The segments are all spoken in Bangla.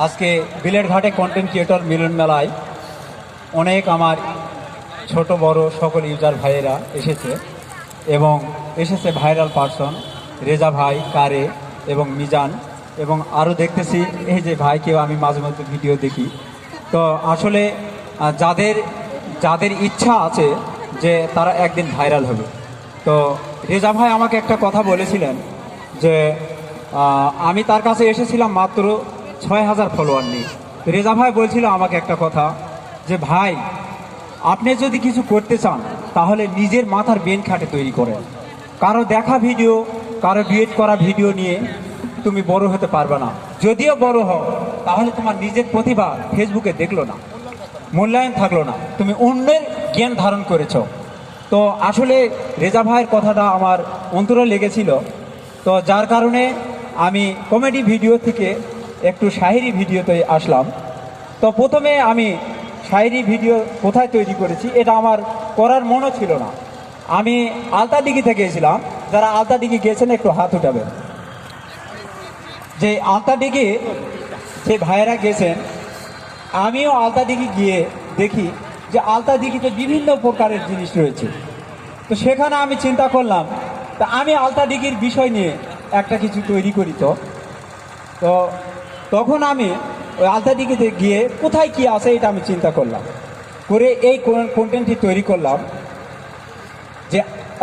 আজকে বিলেটঘাটে কন্টেন্ট ক্রিয়েটর মিলন মেলায় অনেক আমার ছোট বড় সকল ইউজার ভাইয়েরা এসেছে এবং এসেছে ভাইরাল পারসন রেজা ভাই, কারে এবং মিজান, এবং আরও দেখতেছি এই যে ভাইকেও আমি মাঝে মধ্যে ভিডিও দেখি। তো আসলে যাদের যাদের ইচ্ছা আছে যে তারা একদিন ভাইরাল হবে। তো রেজা ভাই আমাকে একটা কথা বলেছিলেন যে আমি তার কাছে এসেছিলাম মাত্র ৬,০০০ ফলোয়ার নিয়ে। রেজা ভাই বলছিল আমাকে একটা কথা যে ভাই, আপনি যদি কিছু করতে চান তাহলে নিজের মাথার বেন খাটে তৈরি করেন। কারো দেখা ভিডিও, কারো ডুয়েট করা ভিডিও নিয়ে তুমি বড় হতে পারবে না। যদিও বড় হও তাহলে তোমার নিজের প্রতিভা ফেসবুকে দেখলো না, মূল্যায়ন থাকলো না, তুমি অন্যের জ্ঞান ধারণ করেছ। তো আসলে রেজা ভাইয়ের কথাটা আমার অন্তরে লেগেছিল। তো যার কারণে আমি কমেডি ভিডিও থেকে একটু শায়েরি ভিডিওতে আসলাম। তো প্রথমে আমি শায়েরি ভিডিও কোথায় তৈরি করেছি এটা আমার করার মনও ছিল না। আমি আলতাডিঘি থেকে গেছিলাম। যারা আলতাডিঘি গিয়েছেন একটু হাত উঠাবেন। যে আলতাডিঘি যে ভাইয়েরা গেছেন, আমিও আলতাডিঘি গিয়ে দেখি যে আলতাডিঘিতে বিভিন্ন প্রকারের জিনিস রয়েছে। তো সেখানে আমি চিন্তা করলাম তা আমি আলতাডিঘির বিষয় নিয়ে একটা কিছু তৈরি করি। তো তখন আমি ওই আলতাডিঘিতে গিয়ে কোথায় কি আছে এটা আমি চিন্তা করলাম, করে এই কন্টেন্টটি তৈরি করলাম যে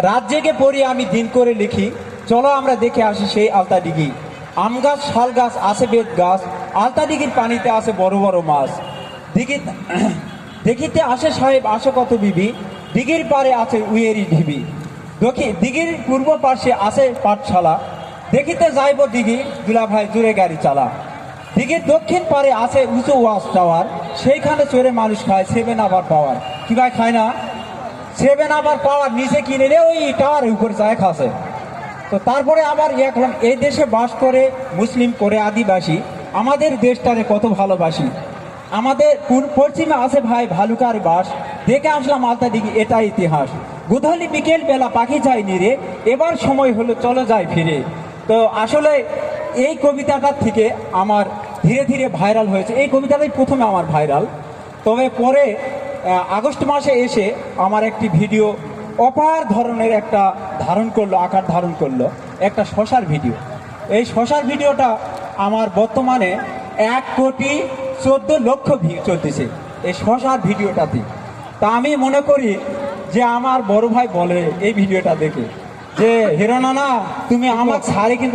রাত জেগে পড়ি আমি দিন করে লিখি, চলো আমরা দেখে আসি সেই আলতাডিঘি। আম গাছ, শাল গাছ, আছে বেত গাছ, আলতাডিঘির পানিতে আছে বড় বড় মাছ। দেখিতে আসে সাহেব, আসে কত বিবি, দিঘির পারে আছে উয়েরি ঢিবি, দিঘির পূর্ব পার্শ্বে আছে পাঠশালা, দেখিতে যাইব দিঘি, দুলা ভাই জুড়ে গাড়ি চালা। দিঘির দক্ষিণ পারে আছে উঁচু ওয়াচ টাওয়ার, সেইখানে চড়ে মানুষ খায় 7 আবার পাওয়ার। কি ভাই খায় না? 7 আবার পাওয়ার নিচে কিনে রে ওই টাওয়ার উপরে যায় খাসে। তো তারপরে আবার এখন এই দেশে বাস করে মুসলিম করে আদিবাসী, আমাদের দেশটারে কত ভালোবাসি। আমাদের পশ্চিমে আছে ভাই ভালুকার বাস, দেখে আসলাম আলতাডিঘি, এটা ইতিহাস। গোধূলি বিকেল বেলা পাখি যায় নিরে, এবার সময় হলো চলে যায় ফিরে। তো আসলে এই কবিতাটার থেকে আমার ধীরে ধীরে ভাইরাল হয়েছে। এই কবিতাটাই প্রথমে আমার ভাইরাল, তবে পরে আগস্ট মাসে এসে আমার একটি ভিডিও অপার ধরনের একটা আকার ধারণ করলো, একটা শশার ভিডিও। এই শশার ভিডিওটা আমার বর্তমানে 1,14,00,000 ভিউ চলতেছে এই শশার ভিডিওটাতে। তা আমি মনে করি যে আমার বড় ভাই বলে এই ভিডিওটা দেখে যে হিরো নানা তুমি আমার ছাড়ে কিন্তু